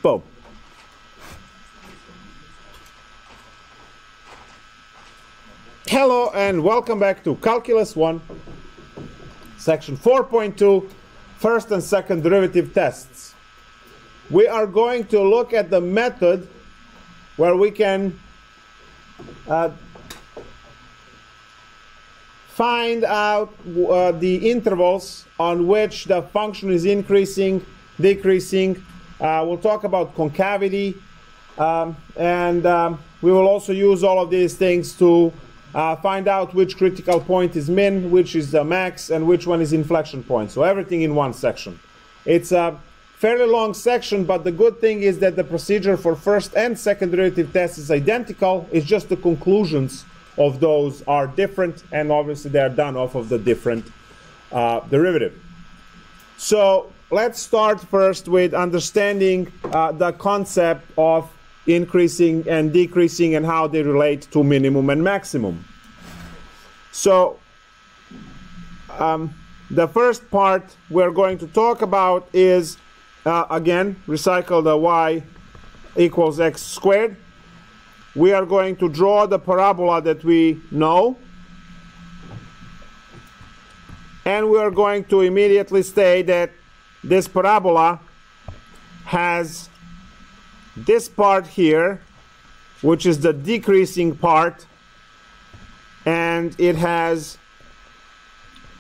Boom. Hello and welcome back to Calculus 1, section 4.2, first and second derivative tests. We are going to look at the method where we can find out the intervals on which the function is increasing, decreasing. We'll talk about concavity, and we will also use all of these things to find out which critical point is min, which is the max, and which one is inflection point. So everything in one section. It's a fairly long section, but the good thing is that the procedure for first and second derivative tests is identical. It's just the conclusions of those are different, and obviously they are done off of the different derivative. So let's start first with understanding the concept of increasing and decreasing and how they relate to minimum and maximum. So the first part we're going to talk about is again, recycle the y equals x squared. We are going to draw the parabola that we know, and we are going to immediately state that this parabola has this part here, which is the decreasing part, and it has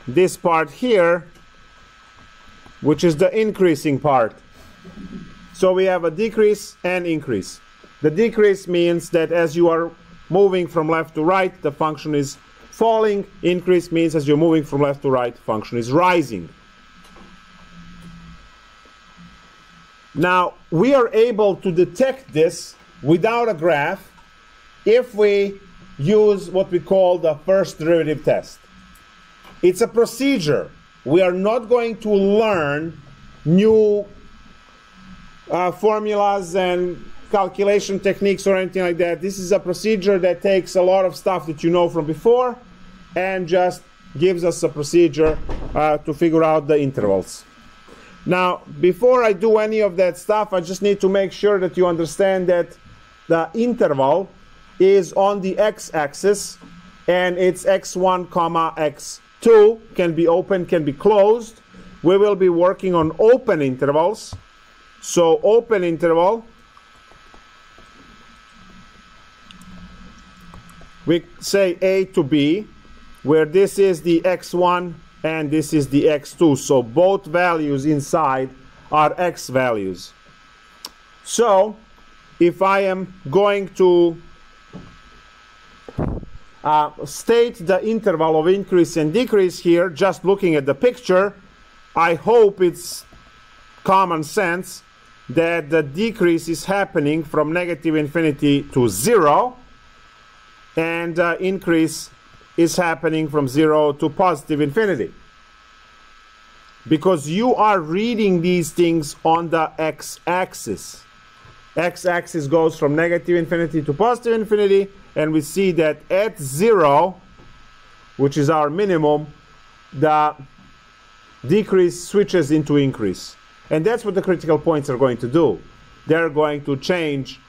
this part here, which is the increasing part. So we have a decrease and increase. The decrease means that as you are moving from left to right, the function is falling. Increase means as you're moving from left to right, the function is rising. Now, we are able to detect this without a graph if we use what we call the first derivative test. It's a procedure. We are not going to learn new formulas and calculation techniques or anything like that. This is a procedure that takes a lot of stuff that you know from before and just gives us a procedure to figure out the intervals. Now, before I do any of that stuff, I just need to make sure that you understand that the interval is on the x-axis, and it's x1, x2, can be open, can be closed. We will be working on open intervals. So open interval, we say A to B, where this is the x1 and this is the x2. So both values inside are x values. So if I am going to state the interval of increase and decrease here, just looking at the picture, I hope it's common sense that the decrease is happening from negative infinity to 0, and the increase is happening from 0 to positive infinity. Because you are reading these things on the x-axis. X-axis goes from negative infinity to positive infinity, and we see that at 0, which is our minimum, the decrease switches into increase. And that's what the critical points are going to do. They're going to change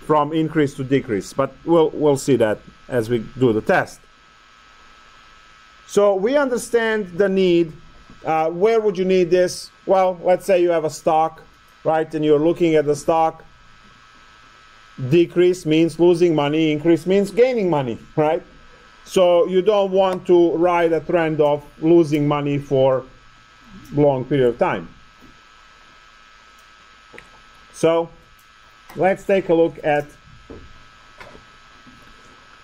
from increase to decrease. But we'll see that as we do the test. So we understand the need. Where would you need this? Well, let's say you have a stock, right? And you're looking at the stock. Decrease means losing money. Increase means gaining money, right? So you don't want to ride a trend of losing money for a long period of time. So let's take a look at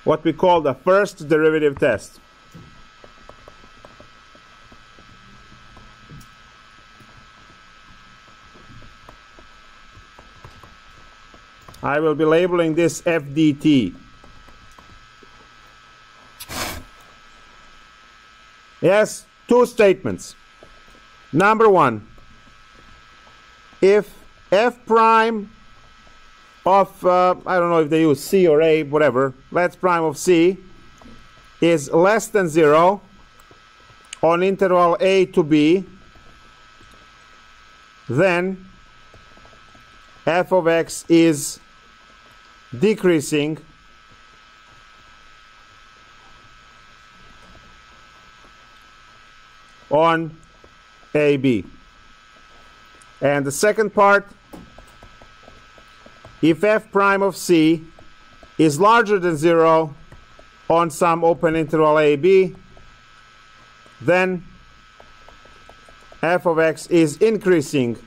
what we call the first derivative test. I will be labeling this FDT. Yes, two statements. Number one, if f prime of, I don't know if they use C or A, whatever, let's prime of C is less than 0 on interval A to B, then f of x is decreasing on AB. And the second part, if f prime of c is larger than 0 on some open interval AB, then f of x is increasing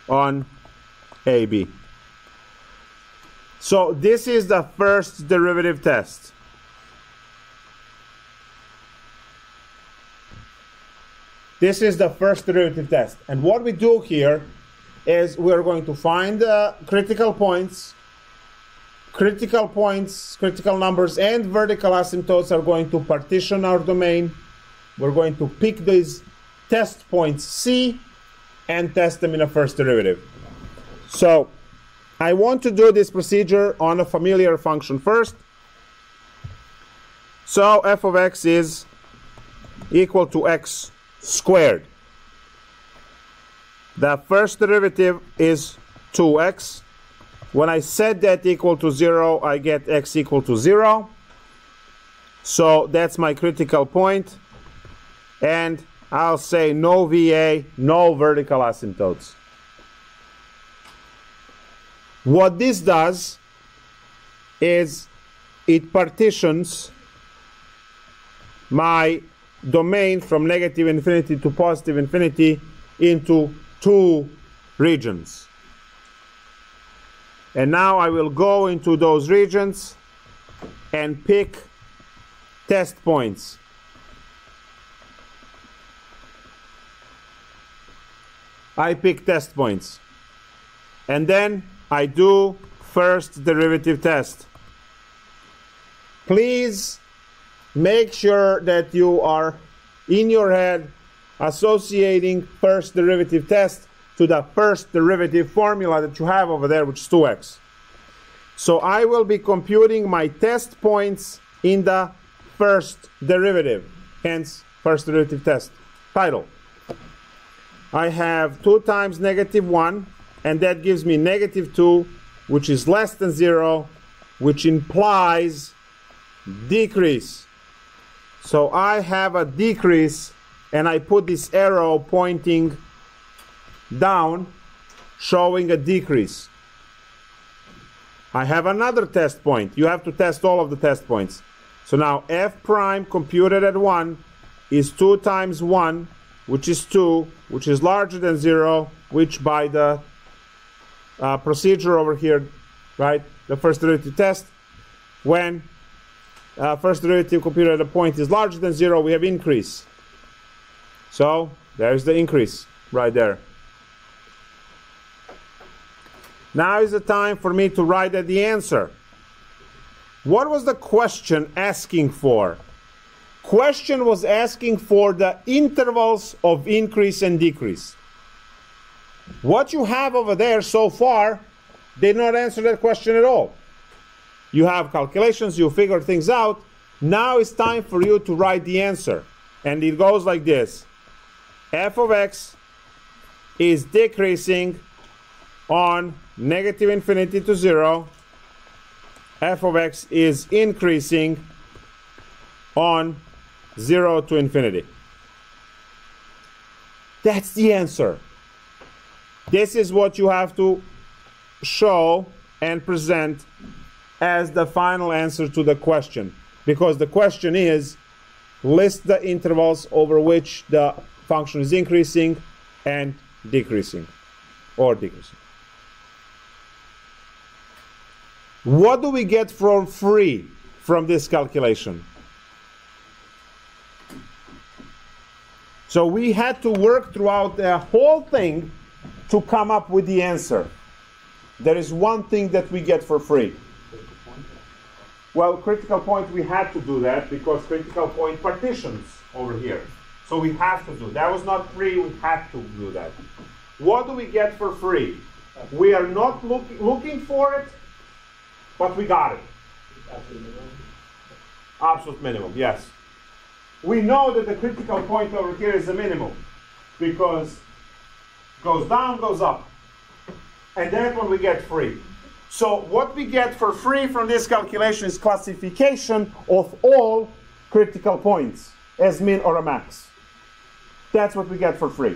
on AB. So this is the first derivative test. This is the first derivative test. And what we do here is we're going to find the critical points, critical numbers, and vertical asymptotes are going to partition our domain. We're going to pick these test points C and test them in a first derivative. So I want to do this procedure on a familiar function first. So f of x is equal to x squared. The first derivative is 2x. When I set that equal to 0, I get x equal to 0. So that's my critical point. And I'll say no VA, no vertical asymptotes. What this does is it partitions my domain from negative infinity to positive infinity into two regions. And now I will go into those regions and pick test points. I pick test points. And then I do first derivative test. Please make sure that you are in your head associating first derivative test to the first derivative formula that you have over there, which is 2x. So I will be computing my test points in the first derivative, hence first derivative test. Title. I have 2 times -1, and that gives me -2, which is less than 0, which implies decrease. So I have a decrease, and I put this arrow pointing down, showing a decrease. I have another test point. You have to test all of the test points. So now f prime computed at 1 is 2 times 1, which is 2, which is larger than 0, which by the procedure over here, right, the first derivative test, when first derivative computed at a point is larger than 0, we have increase. So there's the increase right there. Now is the time for me to write at the answer. What was the question asking for? Question was asking for the intervals of increase and decrease. What you have over there so far did not answer that question at all. You have calculations, you figure things out. Now it's time for you to write the answer. And it goes like this. F of x is decreasing on negative infinity to 0. F of x is increasing on 0 to infinity. That's the answer. This is what you have to show and present as the final answer to the question. Because the question is, list the intervals over which the function is increasing and decreasing, or decreasing. What do we get for free from this calculation? So we had to work throughout the whole thing to come up with the answer. There is one thing that we get for free. Well, critical point, we had to do that because critical point partitions over here. So we have to do. That was not free, we had to do that. What do we get for free? We are not looking for it, but we got it. Absolute minimum. Absolute minimum, yes. We know that the critical point over here is a minimum because goes down, goes up. And that one we get free. So what we get for free from this calculation is classification of all critical points as min or a max. That's what we get for free.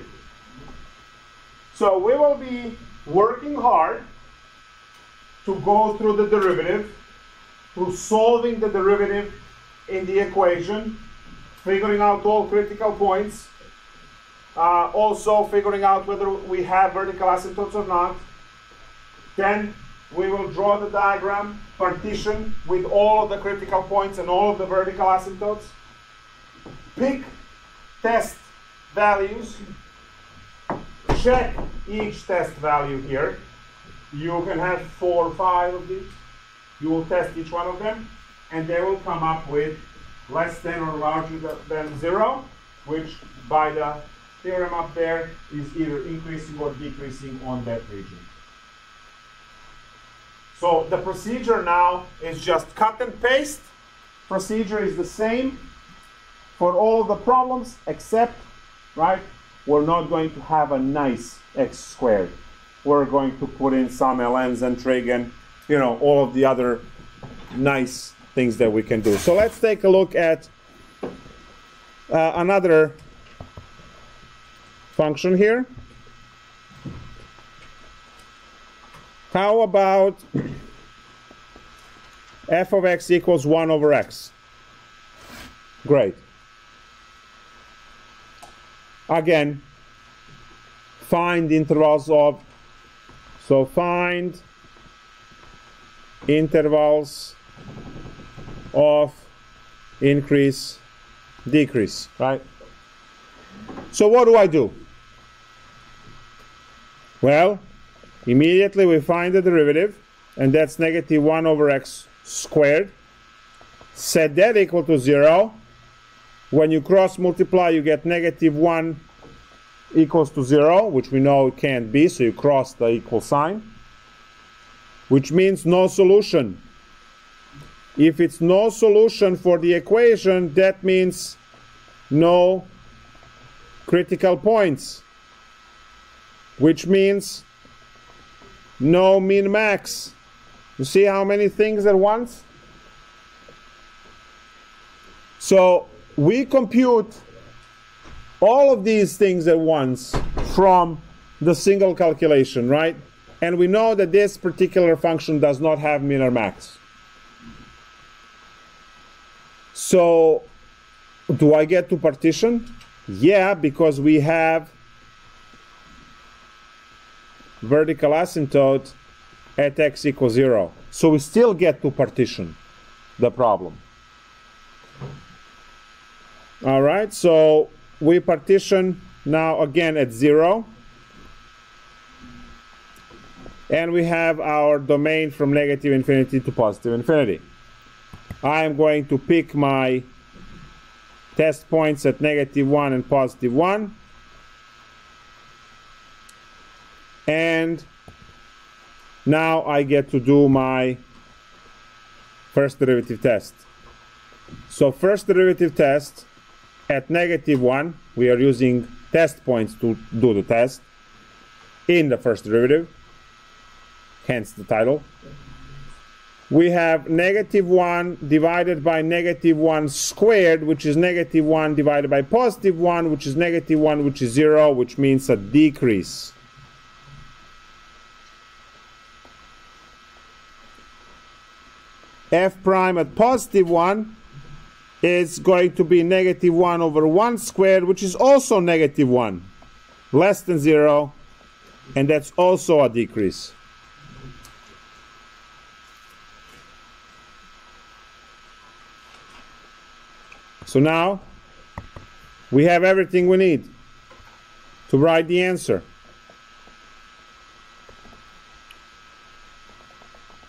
So we will be working hard to go through the derivative, through solving the derivative in the equation, figuring out all critical points, also figuring out whether we have vertical asymptotes or not. Then we will draw the diagram, partition with all of the critical points and all of the vertical asymptotes. Pick test values. Check each test value here. You can have 4 or 5 of these. You will test each one of them, and they will come up with less than or larger than 0, which by the theorem up there is either increasing or decreasing on that region. So the procedure now is just cut and paste. Procedure is the same for all of the problems, except, right, we're not going to have a nice x squared. We're going to put in some ln's and trig and, you know, all of the other nice things that we can do. So let's take a look at another function here. How about f of x equals 1 over x? Great. Again, find intervals of, so find intervals of increase, decrease, right? So what do I do? Well, immediately we find the derivative, and that's negative 1 over x squared. Set that equal to 0. When you cross multiply, you get negative 1 equals to 0, which we know it can't be, so you cross the equal sign, which means no solution. If it's no solution for the equation, that means no critical points, which means no min-max. You see how many things at once? So we compute all of these things at once from the single calculation, right? And we know that this particular function does not have min or max. So do I get to partition? Yeah, because we have vertical asymptote at x equals 0. So we still get to partition the problem. All right, so we partition now again at 0. And we have our domain from negative infinity to positive infinity. I am going to pick my test points at negative 1 and positive 1. And now I get to do my first derivative test. So first derivative test at negative 1, we are using test points to do the test in the first derivative, hence the title. We have negative 1 divided by negative 1 squared, which is negative 1 divided by positive 1, which is negative 1, which is 0, which means a decrease. F prime at positive 1 is going to be negative 1 over 1 squared, which is also negative 1, less than 0, and that's also a decrease. So now we have everything we need to write the answer.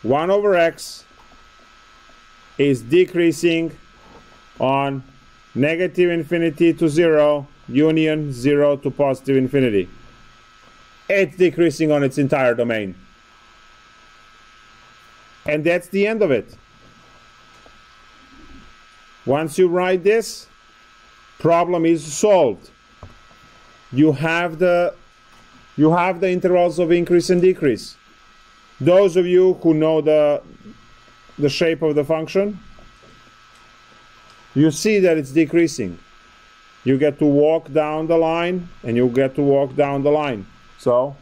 1 over x is decreasing on negative infinity to 0, union 0 to positive infinity. It's decreasing on its entire domain. And that's the end of it. Once you write this, problem is solved. You have the you have the intervals of increase and decrease. Those of you who know the shape of the function, you see that it's decreasing. You get to walk down the line, and you get to walk down the line. So,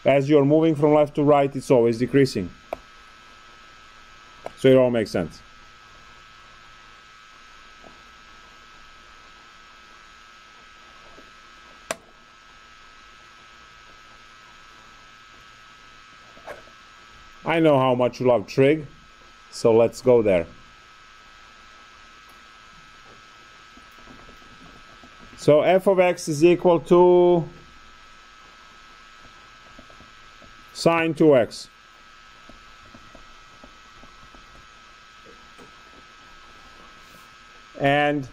as you're moving from left to right, it's always decreasing. So it all makes sense. I know how much you love trig, so let's go there. So f of x is equal to sine 2x. And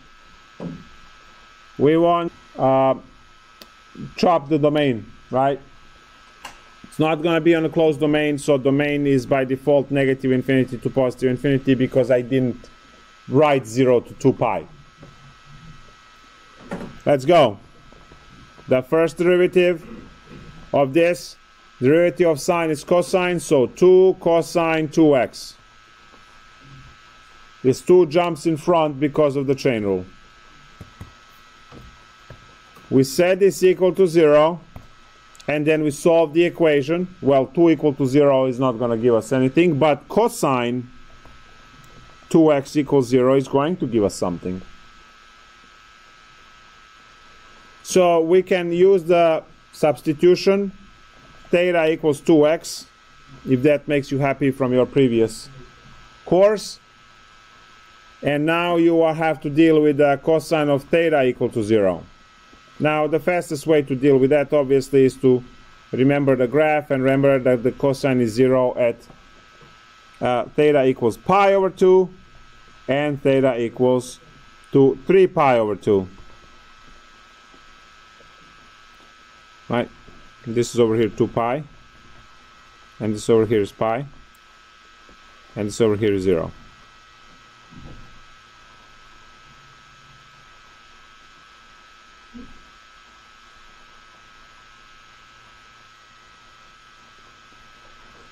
we want chop the domain, right? It's not going to be on a closed domain, so domain is by default negative infinity to positive infinity because I didn't write 0 to 2 pi. Let's go. The first derivative of this, derivative of sine is cosine, so 2 cosine 2x. This 2 jumps in front because of the chain rule. We set this equal to 0, and then we solve the equation. Well, 2 equal to 0 is not going to give us anything, but cosine 2x equals 0 is going to give us something. So we can use the substitution, theta equals 2x, if that makes you happy from your previous course. And now you will have to deal with the cosine of theta equal to 0. Now the fastest way to deal with that obviously is to remember the graph and remember that the cosine is 0 at theta equals pi over 2 and theta equals to 3 pi over 2. Right? This is over here 2 pi, and this over here is pi, and this over here is 0.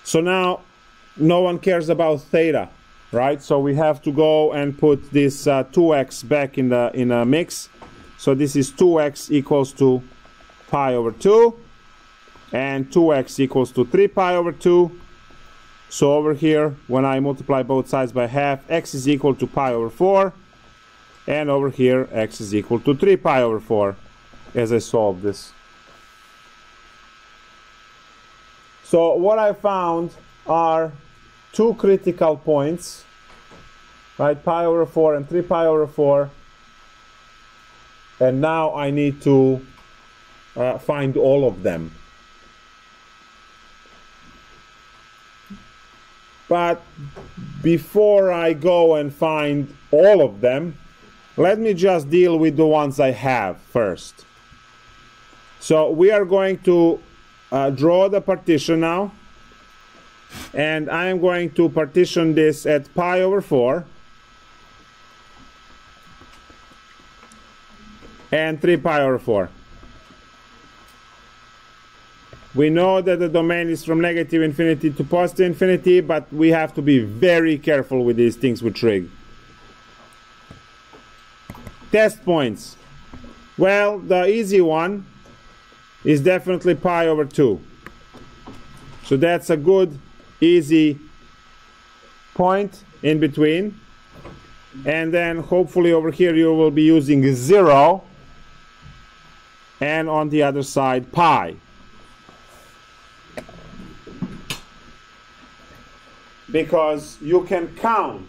So now no one cares about theta, right? So we have to go and put this 2x back in a mix. So this is 2x equals to pi over 2, and 2x equals to 3 pi over 2. So over here, when I multiply both sides by half, x is equal to pi over 4, and over here x is equal to 3 pi over 4 as I solve this. So what I found are two critical points, right? Pi over 4 and 3 pi over 4. And now I need to find all of them. But before I go and find all of them, let me just deal with the ones I have first. So we are going to draw the partition now, and I am going to partition this at pi over 4 and 3 pi over 4. We know that the domain is from negative infinity to positive infinity, but we have to be very careful with these things with trig. Test points. Well, the easy one is definitely pi over 2. So that's a good, easy point in between. And then hopefully over here you will be using 0, and on the other side pi. Because you can count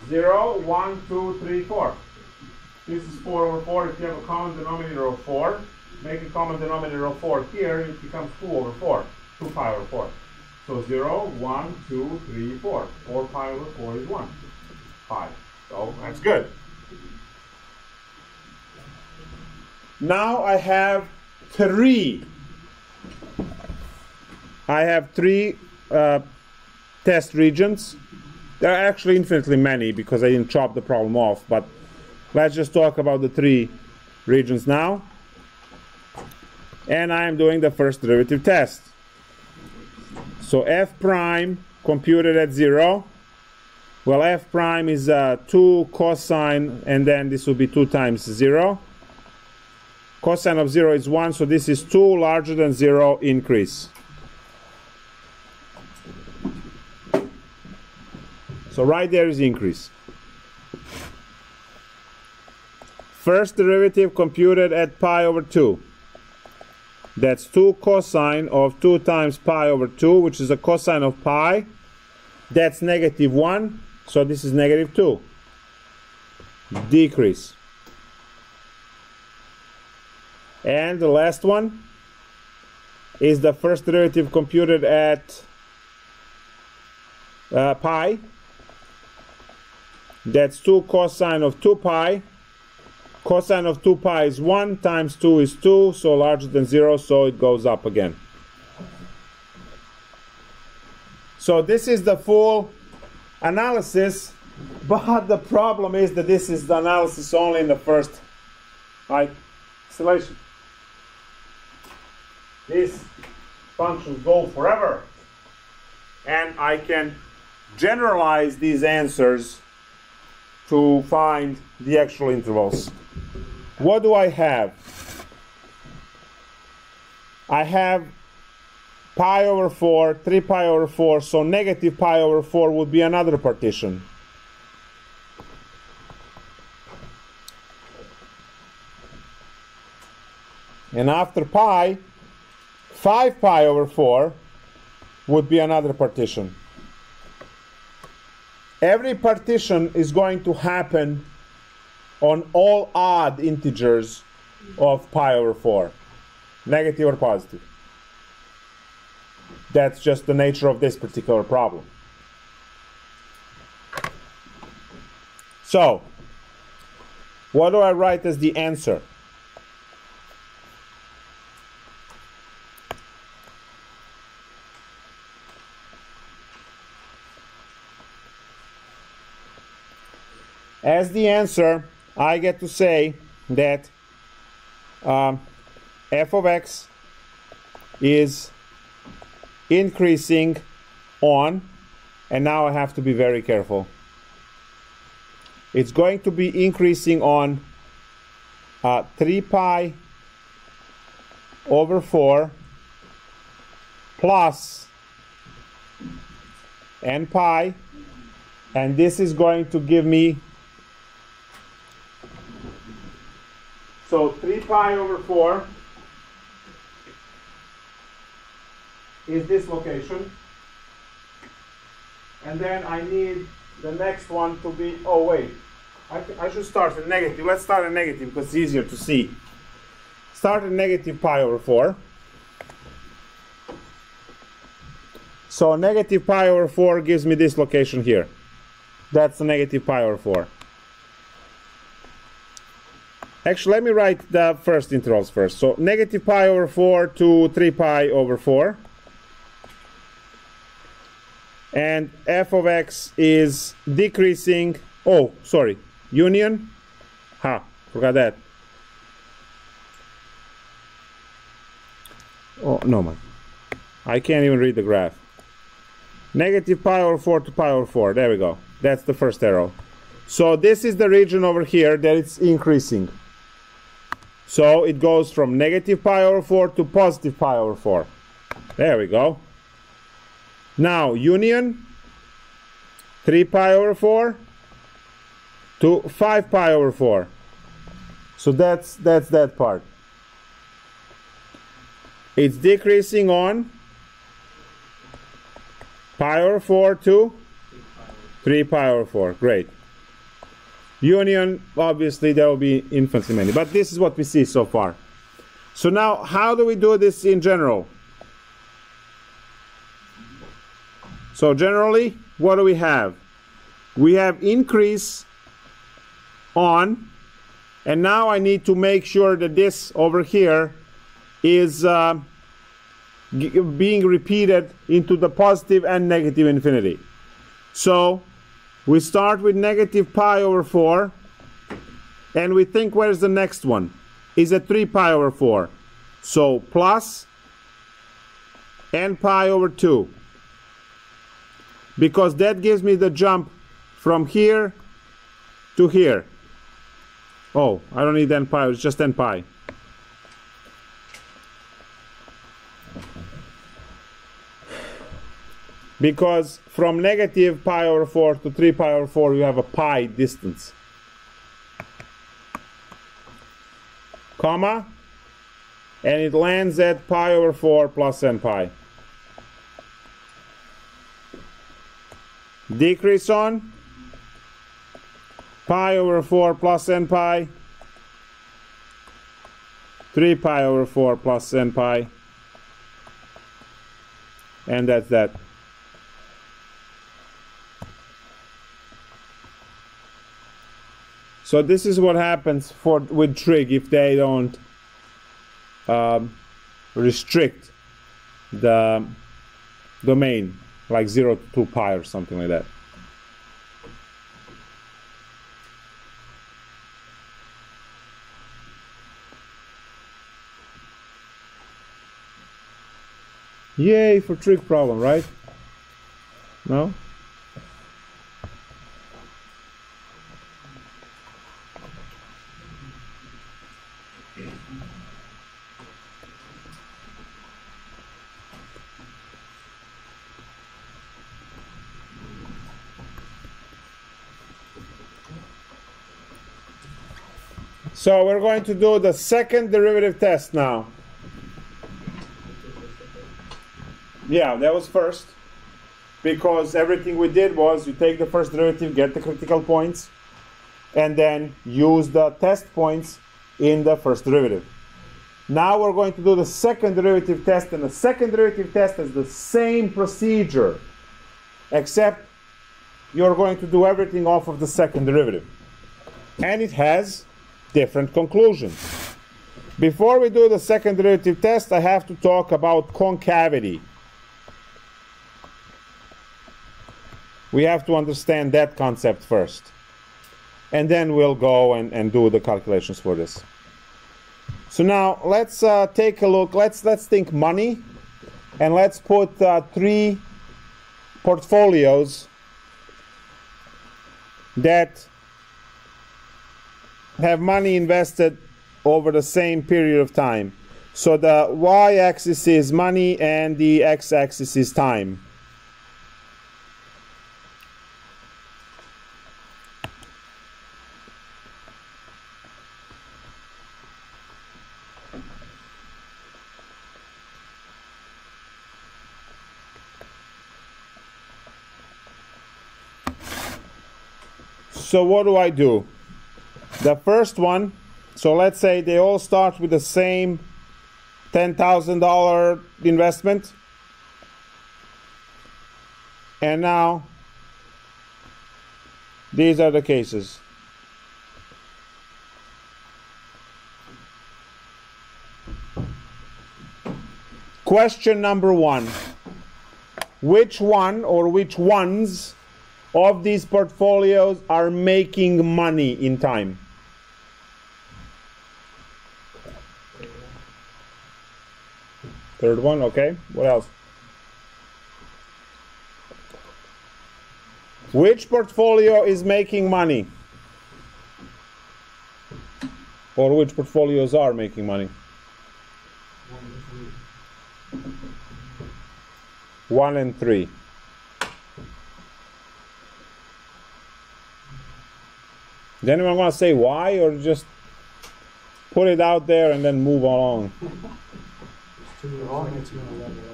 0, 1, 2, 3, 4. This is 4 over 4. If you have a common denominator of 4, make a common denominator of 4 here, it becomes 2 over 4. 2 pi over 4. So 0, 1, 2, 3, 4. 4 pi over 4 is 1. 5. So that's good. Now I have 3. I have 3 test regions. There are actually infinitely many because I didn't chop the problem off, but let's just talk about the 3 regions now. and I am doing the first derivative test. So f prime computed at 0. Well, f prime is 2 cosine, and then this will be 2 times 0. Cosine of 0 is 1, so this is 2 larger than 0 increase. So right there is increase. First derivative computed at pi over 2. That's 2 cosine of 2 times pi over 2, which is a cosine of pi. That's negative 1, so this is negative 2. Decrease. And the last one is the first derivative computed at pi. That's 2 cosine of 2 pi. Cosine of 2 pi is 1 times 2 is 2, so larger than 0, so it goes up again. So this is the full analysis, but the problem is that this is the analysis only in the first isolation. These functions go forever, and I can generalize these answers to find the actual intervals. What do I have? I have pi over 4, 3 pi over 4, so negative pi over 4 would be another partition. And after pi, 5 pi over 4 would be another partition. Every partition is going to happen on all odd integers of pi over 4, negative or positive. That's just the nature of this particular problem. So, what do I write as the answer? As the answer, I get to say that f of x is increasing on, and now I have to be very careful. It's going to be increasing on 3 pi over 4 plus n pi, and this is going to give me, so 3 pi over 4 is this location. And then I need the next one to be, oh wait, I should start with negative. Let's start at negative because it's easier to see. Start at negative pi over 4. So negative pi over 4 gives me this location here. That's the negative pi over 4. Actually, let me write the first intervals first. So negative pi over 4 to 3 pi over 4. And f of x is decreasing, oh, sorry, union, forgot that. Oh, no, man, I can't even read the graph. Negative pi over 4 to pi over 4, there we go. That's the first arrow. So this is the region over here that it's increasing. So it goes from negative pi over 4 to positive pi over 4. There we go. Now, union, 3 pi over 4 to 5 pi over 4. So that's that part. It's decreasing on pi over 4 to 3 pi over 4. Great. Union, obviously, there will be infinitely many. But this is what we see so far. So now, how do we do this in general? So generally, what do we have? We have increase on, and now I need to make sure that this over here is being repeated into the positive and negative infinity. So we start with negative pi over 4, and we think, where's the next one? Is it 3 pi over 4? So plus n pi over 2. Because that gives me the jump from here to here. Oh, I don't need n pi, it's just n pi. Because from negative pi over 4 to 3 pi over 4, you have a pi distance. Comma, and it lands at pi over 4 plus n pi. Decrease on pi over 4 plus n pi, 3 pi over 4 plus n pi, and that's that. So this is what happens with trig if they don't restrict the domain, like 0 to 2 pi or something like that. Yay for trig problem, right? No? So we're going to do the second derivative test now. Yeah, that was first. Because everything we did was you take the first derivative, get the critical points, and then use the test points in the first derivative. Now we're going to do the second derivative test, and the second derivative test is the same procedure, except you're going to do everything off of the second derivative. And it has different conclusions. Before we do the second derivative test, I have to talk about concavity. We have to understand that concept first. And then we'll go and do the calculations for this. So now let's take a look. Let's think money. And let's put 3 portfolios that have money invested over the same period of time. So the y-axis is money and the x-axis is time. So what do? The first one, so let's say they all start with the same $10,000 investment. And now, these are the cases. Question number 1. Which one or which ones of these portfolios are making money in time? Third one, okay. What else? Which portfolio is making money? Or which portfolios are making money? 1 and 3. Is anyone want to say why, or just put it out there and then move along?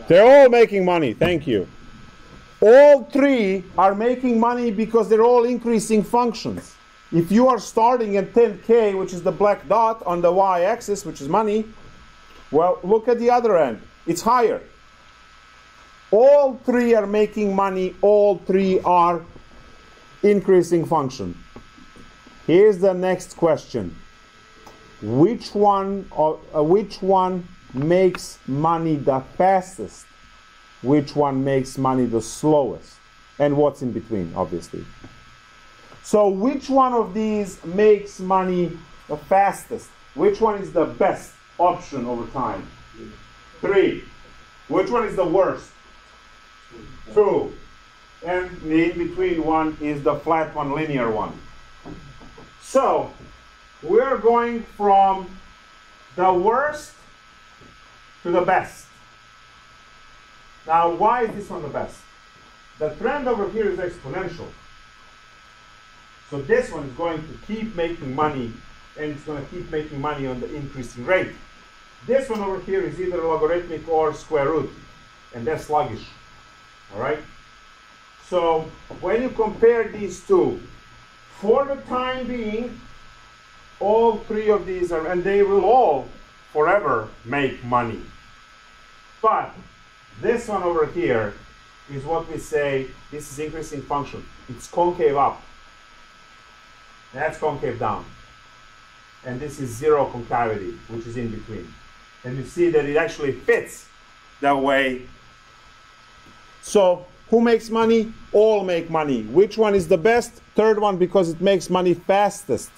They're all making money, thank you. All 3 are making money because they're all increasing functions. If you are starting at 10K, which is the black dot on the y-axis, which is money, well, look at the other end. It's higher. All 3 are making money. All 3 are increasing function. Here's the next question. Which one makes money the fastest? Which one makes money the slowest? And what's in between, obviously. So which one of these makes money the fastest? Which one is the best option over time? 3. Which one is the worst? 2. And the in-between one is the flat one, linear one. So, we're going from the worst to the best. Now, why is this one the best? The trend over here is exponential. So this one is going to keep making money, and it's going to keep making money on the increasing rate. This one over here is either logarithmic or square root, and that's sluggish. All right? So when you compare these two, for the time being, all three of these are, and they will all forever make money. But this one over here is what we say, this is increasing function. It's concave up. That's concave down. And this is zero concavity, which is in between. And you see that it actually fits that way. So who makes money? All make money. Which one is the best? Third one, because it makes money fastest.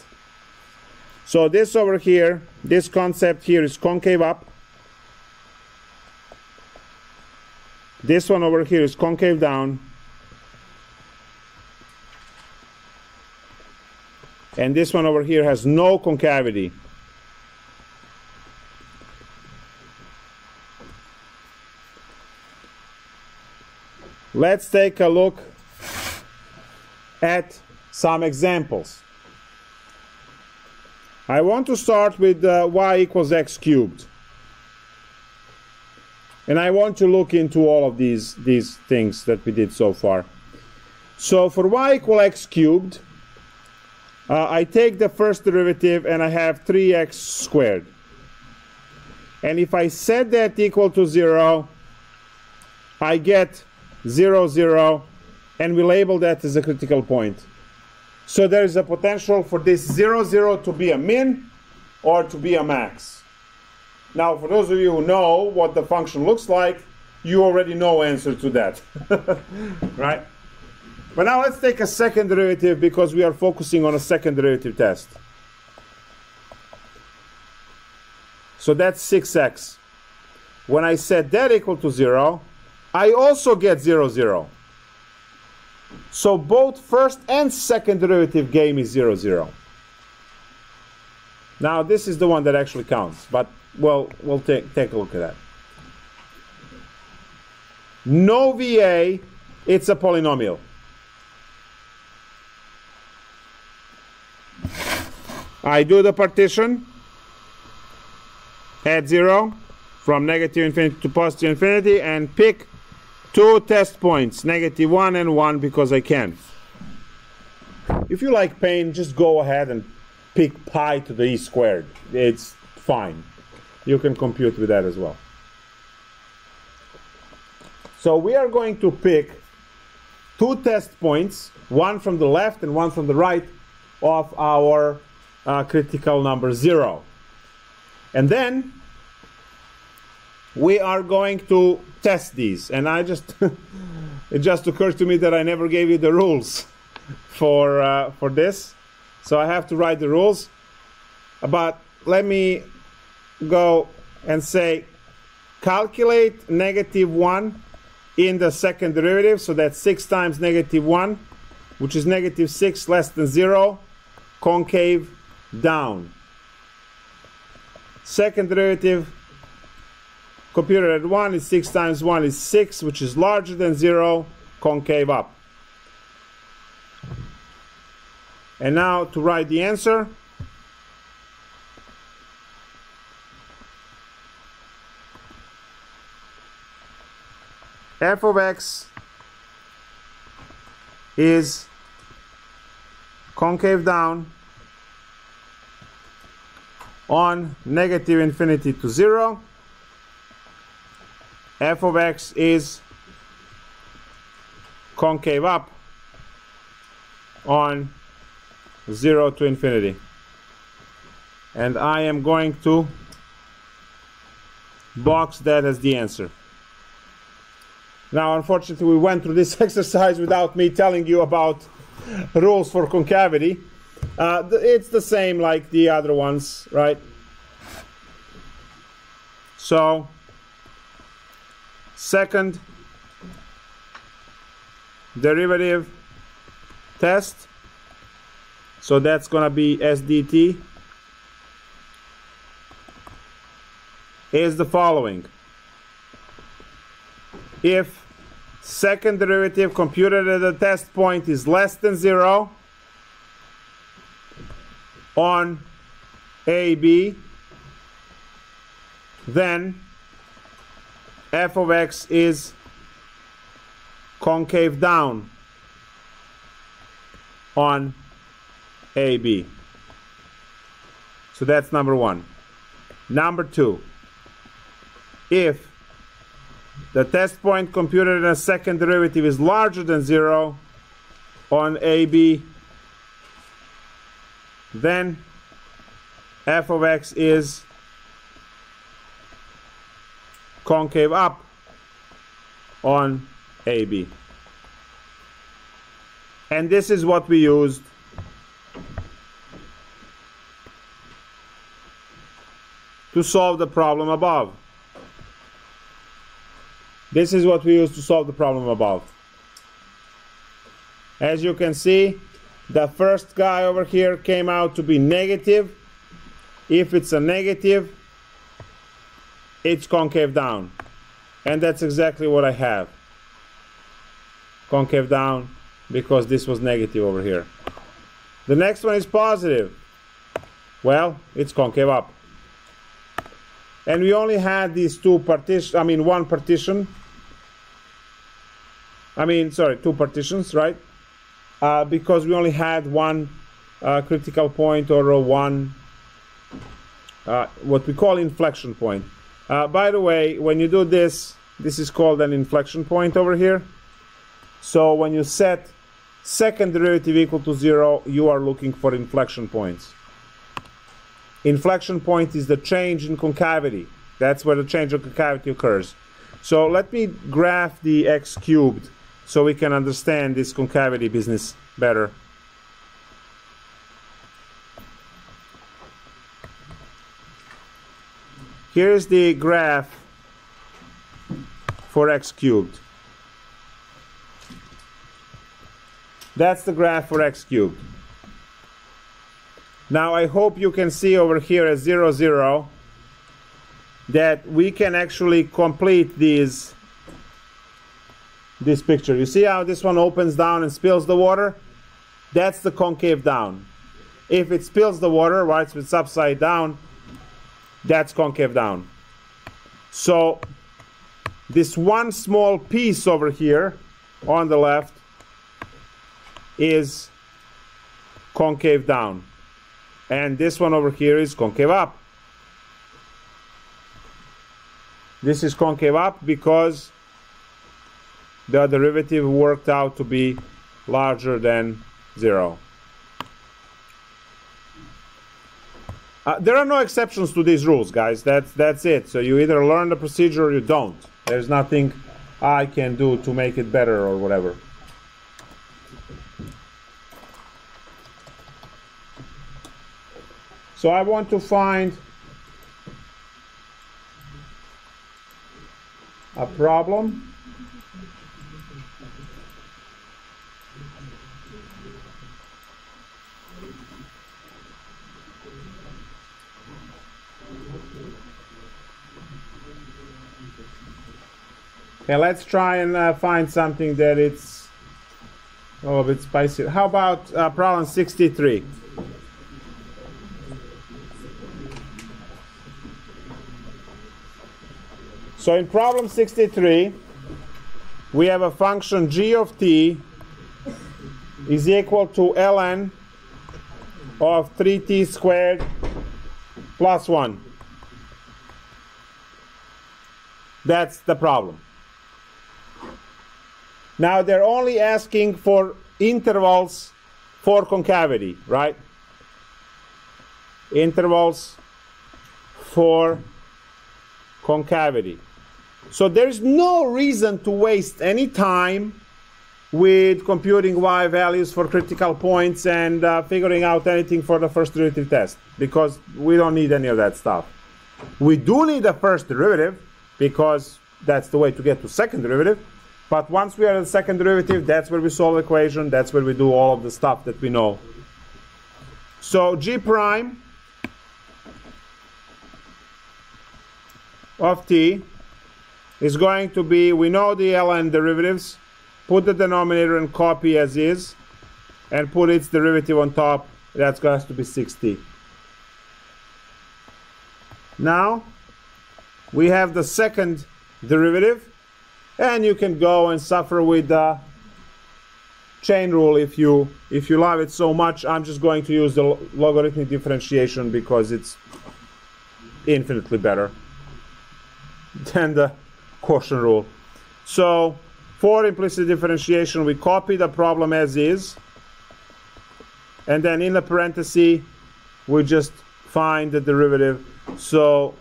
So this over here, this concept here is concave up. This one over here is concave down. And this one over here has no concavity. Let's take a look at some examples. I want to start with y equals x cubed. And I want to look into all of these things that we did so far. So for y equals x cubed, I take the first derivative and I have 3x squared. And if I set that equal to 0, I get 0, 0, and we label that as a critical point. So there is a potential for this 0, 0 to be a min or to be a max. Now, for those of you who know what the function looks like, you already know answer to that. Right? But now let's take a second derivative because we are focusing on a second derivative test. So that's 6x. When I set that equal to 0, I also get 0, 0. So both first and second derivative gave me 0, 0. Now this is the one that actually counts, but we'll take a look at that. No VA, it's a polynomial. I do the partition at 0 from negative infinity to positive infinity and pick two test points, -1 and 1, because I can. If you like pain, just go ahead and pick pi to the e squared. It's fine. You can compute with that as well. So we are going to pick two test points, one from the left and one from the right of our critical number 0. And then we are going to test these. And it just occurred to me that I never gave you the rules for this. So I have to write the rules. But let me go and say, calculate -1 in the second derivative. So that's 6 times -1, which is -6 less than 0, concave down. Second derivative computed at 1 is 6 times 1 is 6, which is larger than 0, concave up. And now to write the answer. F of x is concave down on negative infinity to 0. F of x is concave up on 0 to infinity. And I am going to box that as the answer. Now, unfortunately, we went through this exercise without me telling you about rules for concavity. It's the same like the other ones, right? So second derivative test, so that's going to be s dt, is the following. If second derivative computed at the test point is less than 0 on AB, then f of x is concave down on AB. So that's number one. Number two, if the test point computed in a second derivative is larger than 0 on AB, then f of x is concave up on AB. And this is what we used to solve the problem above. This is what we used to solve the problem above. As you can see, the first guy over here came out to be negative. If it's a negative, it's concave down. And that's exactly what I have. Concave down, because this was negative over here. The next one is positive. Well, it's concave up. And we only had these two partitions, one partition. Two partitions, right? Because we only had one critical point, or one, what we call inflection point. By the way, when you do this, this is called an inflection point over here. So when you set second derivative equal to 0, you are looking for inflection points. Inflection point is the change in concavity. That's where the change of concavity occurs. So let me graph the x cubed so we can understand this concavity business better. Here's the graph for x cubed. That's the graph for x cubed. Now I hope you can see over here at 0, 0 that we can actually complete this picture. You see how this one opens down and spills the water? That's the concave down. If it spills the water, right, so it's upside down, that's concave down. So this one small piece over here on the left is concave down. And this one over here is concave up. This is concave up because the derivative worked out to be larger than 0. There are no exceptions to these rules, guys. That's it. So you either learn the procedure or you don't. There's nothing I can do to make it better or whatever. So I want to find a problem okay, let's try and find something that it's a little bit spicy. How about problem 63? So in problem 63, we have a function g of t is equal to ln of 3t squared plus 1. That's the problem. Now they're only asking for intervals for concavity, right? Intervals for concavity. So there's no reason to waste any time with computing y values for critical points and figuring out anything for the first derivative test, because we don't need any of that stuff. We do need a first derivative because that's the way to get to second derivative. But once we are at the second derivative, that's where we solve the equation. That's where we do all of the stuff that we know. So g prime of t is going to be, we know the ln derivatives, put the denominator and copy as is, and put its derivative on top. That's going to be 6t. Now we have the second derivative, and you can go and suffer with the chain rule if you love it so much. I'm just going to use the logarithmic differentiation because it's infinitely better than the quotient rule. So for implicit differentiation, we copy the problem as is, and then in the parenthesis we just find the derivative. So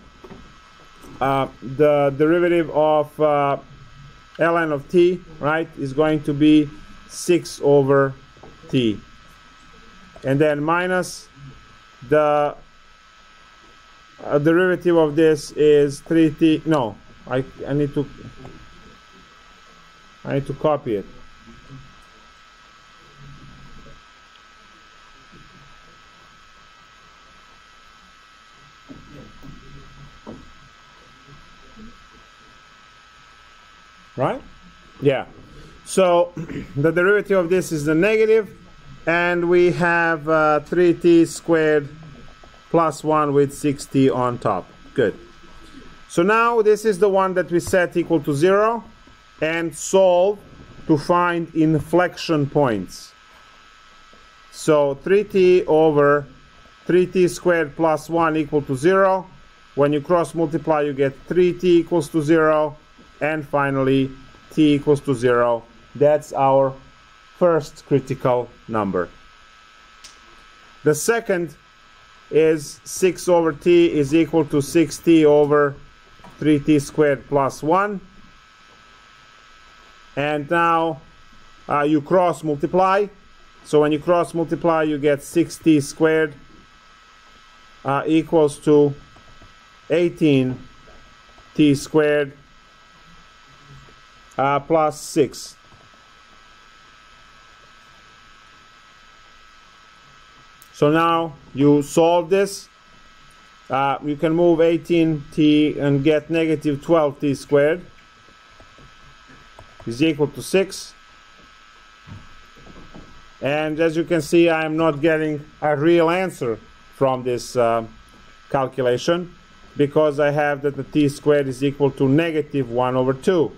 the derivative of ln of t, right, is going to be 6 over t, and then minus the derivative of this is 3t. No, I need to copy it. Right? Yeah. So the derivative of this is the negative, and we have 3t squared plus 1 with 6t on top. Good. So now this is the one that we set equal to 0 and solve to find inflection points. So 3t over 3t squared plus 1 equal to 0. When you cross multiply, you get 3t equals to 0. And finally, t equals to 0. That's our first critical number. The second is 6 over t is equal to 6t over 3t squared plus 1. And now you cross multiply. So when you cross multiply, you get 6t squared equals to 18t squared plus 6. So now you solve this. You can move 18t and get negative 12t squared is equal to 6. And as you can see, I am not getting a real answer from this calculation, because I have that the t squared is equal to negative 1 over 2.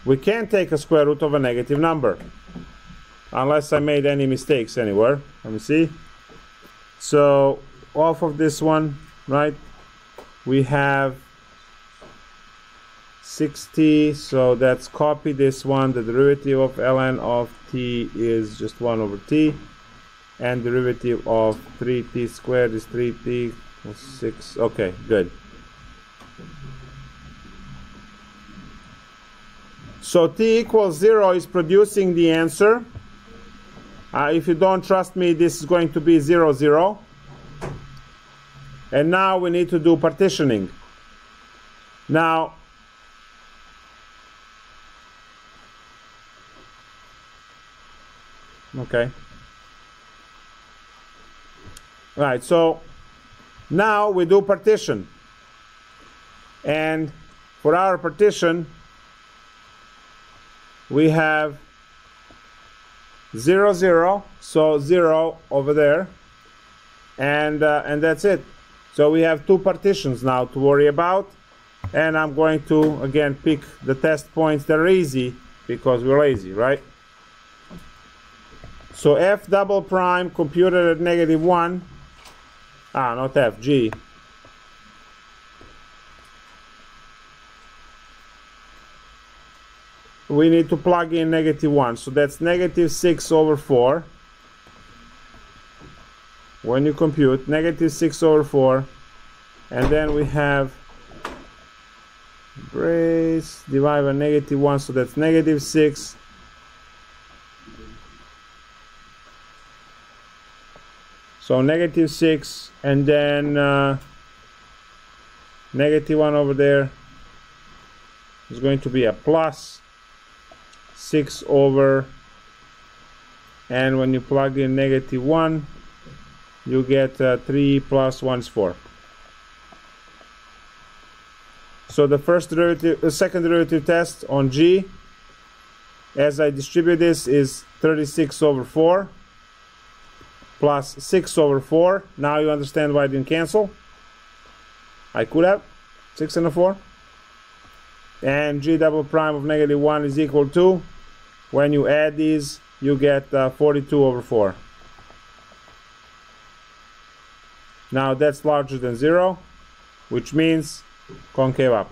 We can't take a square root of a negative number unless I made any mistakes anywhere. Let me see. So off of this one, right, we have 6t, so let's copy this one. The derivative of ln of t is just 1 over t, and derivative of 3t squared is 3t plus 6. Okay, good. So t equals 0 is producing the answer. If you don't trust me, this is going to be 0, 0. And now we need to do partitioning. Now, okay. Right, so now we do partition. And for our partition, we have 0, 0, so 0 over there, and that's it. So we have two partitions now to worry about, and I'm going to again pick the test points that are easy because we're lazy, right? So f double prime computed at negative 1, not f, g. We need to plug in negative 1, so that's negative 6 over 4. When you compute, negative 6 over 4, and then we have brace divided by negative 1, so that's negative 6. So negative 6, and then Negative 1 over there is going to be a plus 6 over, and when you plug in negative 1, you get 3 plus 1 is 4. So the second derivative test on G, as I distribute this, is 36 over 4 plus 6 over 4. Now you understand why I didn't cancel. I could have 6 and a 4. And G double prime of negative 1 is equal to, when you add these, you get 42 over 4. Now that's larger than 0, which means concave up.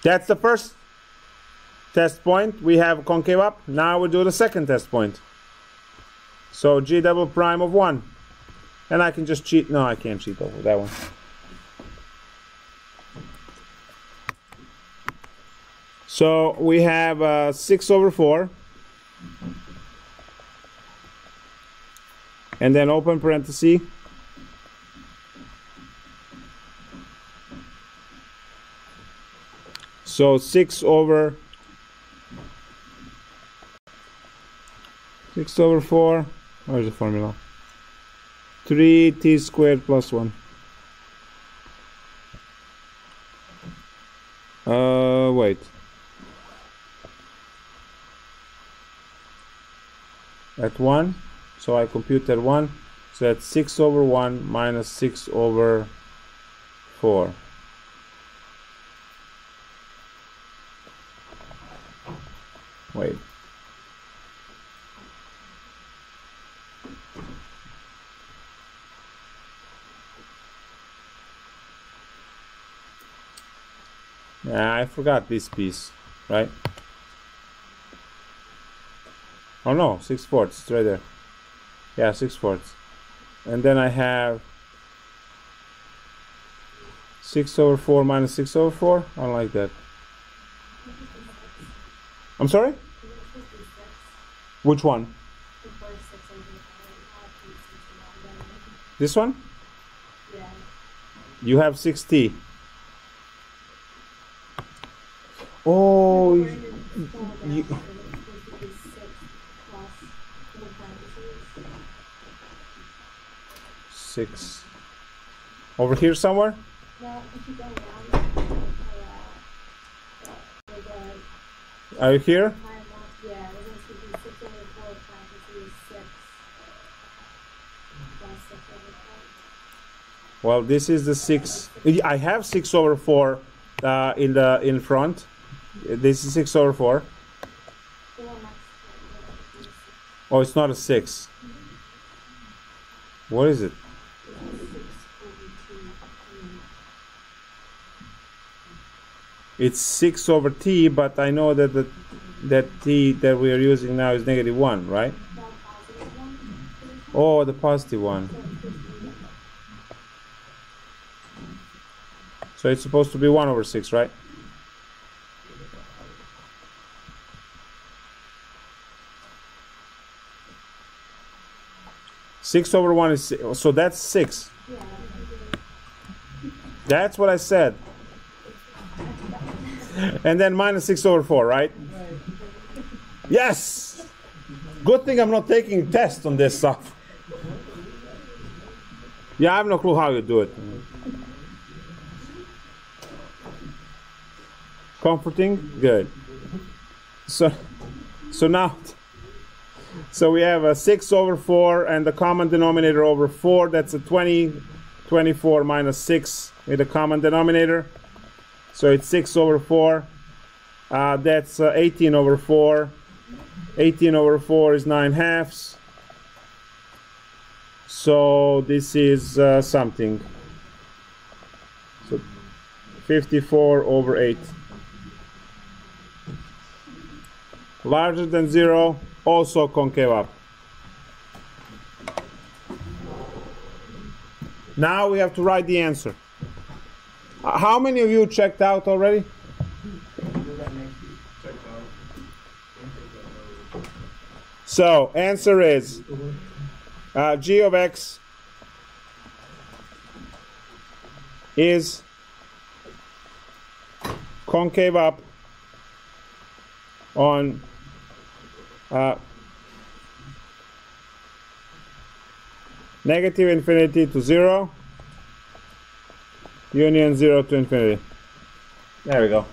That's the first test point. We have concave up. Now we do the second test point. So G double prime of 1. And I can just cheat. No, I can't cheat over that one. So we have 6 over 4. And then open parenthesis. So 6 over 4. Where's the formula? 3t squared plus 1. Wait. At 1. So I compute at 1. So that's 6 over 1 minus 6 over 4. Wait. Yeah, I forgot this piece, right? Oh no, 6/4, it's right there. Yeah, 6/4. And then I have 6 over 4 minus 6 over 4. I don't like that. I'm sorry? Which one? This one? Yeah. You have 6t. Oh, you... 6 over here somewhere? No, if you go down, Are you here? yeah, we're going to be 6 over 4 parentheses 6 plus 6 over 4. Well, this is the 6. I have 6 over 4 in front. This is 6 over 4. Oh, it's not a 6. What is it? It's 6 over t, but I know that that t that we are using now is negative 1, right? Oh, the positive one. So it's supposed to be 1 over 6, right? Six over 1 is 6. So that's 6. That's what I said. And then minus 6 over 4, right? Yes! Good thing I'm not taking tests on this stuff. Yeah, I have no clue how you do it. Comforting? Good. So now, so we have a 6 over 4 and the common denominator over 4. That's a 20. 24 minus 6 with a common denominator. So it's 6 over 4. That's 18 over 4. 18 over 4 is 9/2. So this is something. So 54 over 8. Larger than 0, also concave up. Now we have to write the answer. How many of you checked out already? So, answer is g of x is concave up on negative infinity to 0, union 0 to infinity. There we go.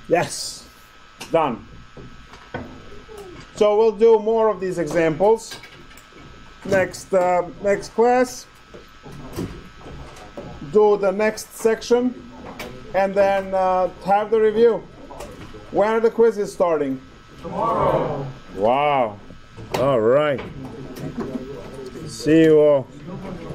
Yes, done. So we'll do more of these examples next class. Do the next section and then have the review. When are the quizzes starting? Tomorrow. Wow. All right. See you all.